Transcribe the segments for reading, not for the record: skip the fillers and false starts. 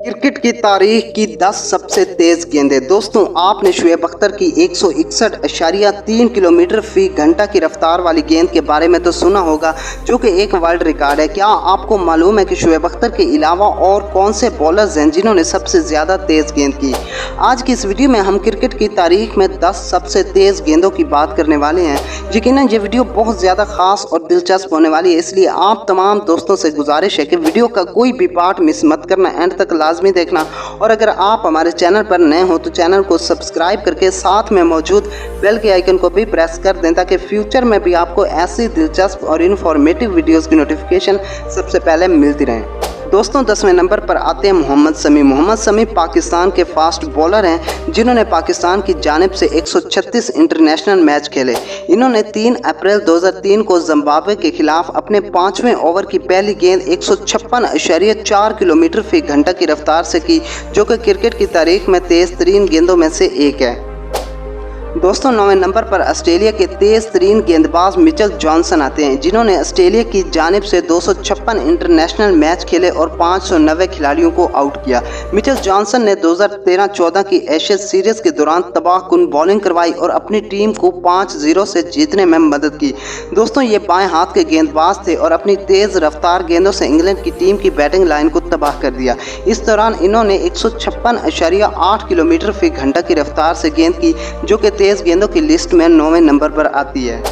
Cricket की तारीख की 10 सबसे तेज गेंदें। दोस्तों, आपने शुएब अख्तर की 161.3 किलोमीटर फी घंटा की रफ्तार वाली गेंद के बारे में तो सुना होगा, जो कि एक वर्ल्ड रिकॉर्ड है। क्या आपको मालूम है कि शुएब अख्तर के अलावा और कौन से बॉलर्स हैं जिन्होंने सबसे ज़्यादा तेज़ गेंद की? आज की इस वीडियो में हम क्रिकेट की तारीख में 10 सबसे तेज़ गेंदों की बात करने वाले हैं। यकीनन ये वीडियो बहुत ज़्यादा खास और दिलचस्प होने वाली है, इसलिए आप तमाम दोस्तों से गुजारिश है कि वीडियो का कोई भी पार्ट मिस मत करना, एंड तक लाजमी देखना। और अगर आप हमारे चैनल पर नए हो तो चैनल को सब्सक्राइब करके साथ में मौजूद बेल के आइकन को भी प्रेस कर दें, ताकि फ्यूचर में भी आपको ऐसी दिलचस्प और इन्फॉर्मेटिव वीडियोस की नोटिफिकेशन सबसे पहले मिलती रहे। दोस्तों, 10वें नंबर पर आते हैं मोहम्मद शमी। मोहम्मद शमी पाकिस्तान के फास्ट बॉलर हैं, जिन्होंने पाकिस्तान की जानिब से 136 इंटरनेशनल मैच खेले। इन्होंने 3 अप्रैल 2003 को जिम्बाब्वे के खिलाफ अपने 5वें ओवर की पहली गेंद 156.4 किलोमीटर फी घंटा की रफ्तार से की, जो कि क्रिकेट की तारीख में तेज़ तरीन गेंदों में से एक है। दोस्तों, 9वें नंबर पर ऑस्ट्रेलिया के तेज़ तरीन गेंदबाज मिचेल जॉनसन आते हैं, जिन्होंने ऑस्ट्रेलिया की जानिब से 256 इंटरनेशनल मैच खेले और 590 खिलाड़ियों को आउट किया। मिचेल जॉनसन ने 2013-14 की एशेज सीरीज के दौरान तबाहकुन बॉलिंग करवाई और अपनी टीम को 5-0 से जीतने में मदद की। दोस्तों, ये बाएं हाथ के गेंदबाज थे और अपनी तेज़ रफ्तार गेंदों से इंग्लैंड की टीम की बैटिंग लाइन को तबाह कर दिया। इस दौरान इन्होंने 156.8 किलोमीटर फी घंटा की रफ्तार से गेंद की, जो कि तेज़ गेंदों की लिस्ट में 9वें नंबर पर आती है।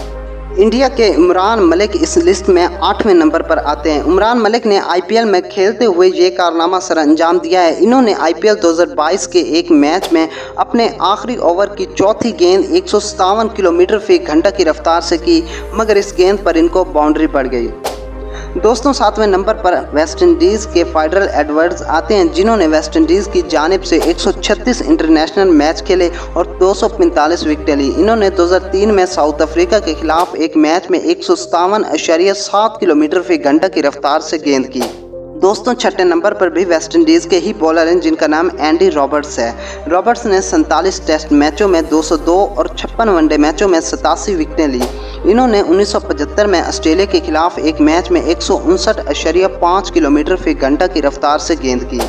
इंडिया के उमरान मलिक इस लिस्ट में 8वें नंबर पर आते हैं। उमरान मलिक ने आईपीएल में खेलते हुए ये कारनामा सर अंजाम दिया है। इन्होंने आईपीएल 2022 के एक मैच में अपने आखिरी ओवर की चौथी गेंद 157 किलोमीटर फी घंटा की रफ्तार से की, मगर इस गेंद पर इनको बाउंड्री पड़ गई। दोस्तों, 7वें नंबर पर वेस्ट इंडीज़ के फेडरल एडवर्ड्स आते हैं, जिन्होंने वेस्ट इंडीज़ की जानिब से 136 इंटरनेशनल मैच खेले और 245 विकेटें ली। इन्होंने 2003 में साउथ अफ्रीका के खिलाफ एक मैच में 157.7 किलोमीटर फी घंटा की रफ्तार से गेंद की। दोस्तों, 6ठे नंबर पर भी वेस्ट इंडीज़ के ही बॉलर हैं, जिनका नाम एंडी रॉबर्ट्स है। रॉबर्ट्स ने 47 टेस्ट मैचों में 202 और 56 वनडे मैचों में 87 विकेटें ली। इन्होंने 1975 में ऑस्ट्रेलिया के खिलाफ एक मैच में 159.5 किलोमीटर फी घंटा की रफ्तार से गेंद की।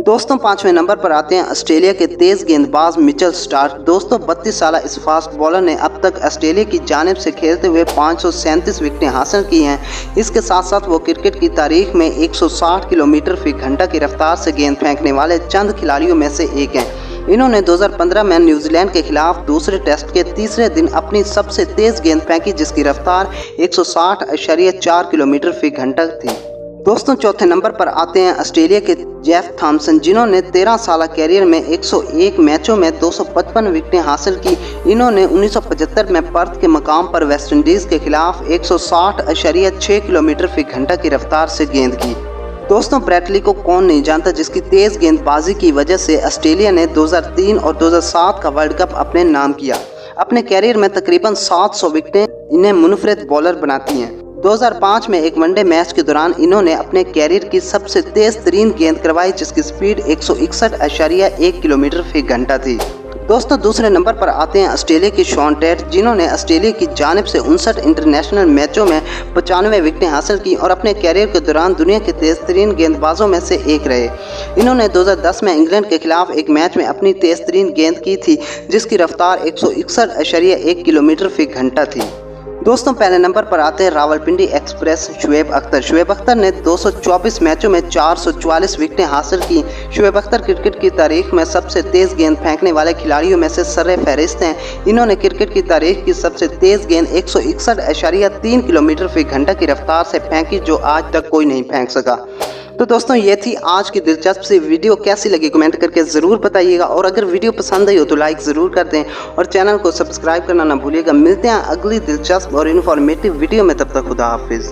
दोस्तों, 5वें नंबर पर आते हैं ऑस्ट्रेलिया के तेज़ गेंदबाज मिचेल स्टार्क। दोस्तों, 32 साल इस फास्ट बॉलर ने अब तक ऑस्ट्रेलिया की जानिब से खेलते हुए 537 विकेटें हासिल की हैं। इसके साथ साथ वो क्रिकेट की तारीख में 160 किलोमीटर फी घंटा की रफ्तार से गेंद फेंकने वाले चंद खिलाड़ियों में से एक हैं। इन्होंने 2015 में न्यूजीलैंड के खिलाफ दूसरे टेस्ट के तीसरे दिन अपनी सबसे तेज़ गेंद फेंकी, जिसकी रफ्तार 160.4 किलोमीटर फी घंटा थी। दोस्तों, चौथे नंबर पर आते हैं ऑस्ट्रेलिया के जेफ थॉम्सन, जिन्होंने 13 साल कैरियर में 101 मैचों में 255 विकेटें हासिल की। इन्होंने 1975 में पर्थ के मकाम पर वेस्ट इंडीज़ के खिलाफ 160.6 किलोमीटर फी घंटा की रफ्तार से गेंद की। दोस्तों, ब्रैट ली को कौन नहीं जानता, जिसकी तेज़ गेंदबाजी की वजह से ऑस्ट्रेलिया ने 2003 और 2007 का वर्ल्ड कप अपने नाम किया। अपने कैरियर में तकरीबन 700 विकेटें इन्हें मुनफरिद बॉलर बनाती हैं। 2005 में एक वनडे मैच के दौरान इन्होंने अपने कैरियर की सबसे तेज़ तरीन गेंद करवाई, जिसकी स्पीड 161.1 किलोमीटर फी घंटा थी। दोस्तों, दूसरे नंबर पर आते हैं ऑस्ट्रेलिया की शॉन टेट, जिन्होंने ऑस्ट्रेलिया की जानिब से 59 इंटरनेशनल मैचों में 95 विकेटें हासिल की और अपने कैरियर के दौरान दुनिया के तेज़ तरीन गेंदबाजों में से एक रहे। इन्होंने 2010 में इंग्लैंड के खिलाफ एक मैच में अपनी तेज़ तरीन गेंद की थी, जिसकी रफ्तार 161.1 किलोमीटर फी घंटा थी। दोस्तों, पहले नंबर पर आते हैं रावलपिंडी एक्सप्रेस शुएब अख्तर। शुएब अख्तर ने 224 मैचों में 444 विकेटें हासिल की। शुएब अख्तर क्रिकेट की तारीख में सबसे तेज़ गेंद फेंकने वाले खिलाड़ियों में से सर फहरिस्त हैं। इन्होंने क्रिकेट की तारीख की सबसे तेज़ गेंद 161.3 किलोमीटर फी घंटा की रफ्तार से फेंकी, जो आज तक कोई नहीं फेंक सका। तो दोस्तों, ये थी आज की दिलचस्प सी वीडियो। कैसी लगी कमेंट करके ज़रूर बताइएगा, और अगर वीडियो पसंद आई हो तो लाइक ज़रूर कर दें और चैनल को सब्सक्राइब करना ना भूलिएगा। मिलते हैं अगली दिलचस्प और इन्फॉर्मेटिव वीडियो में, तब तक खुदा हाफिज़।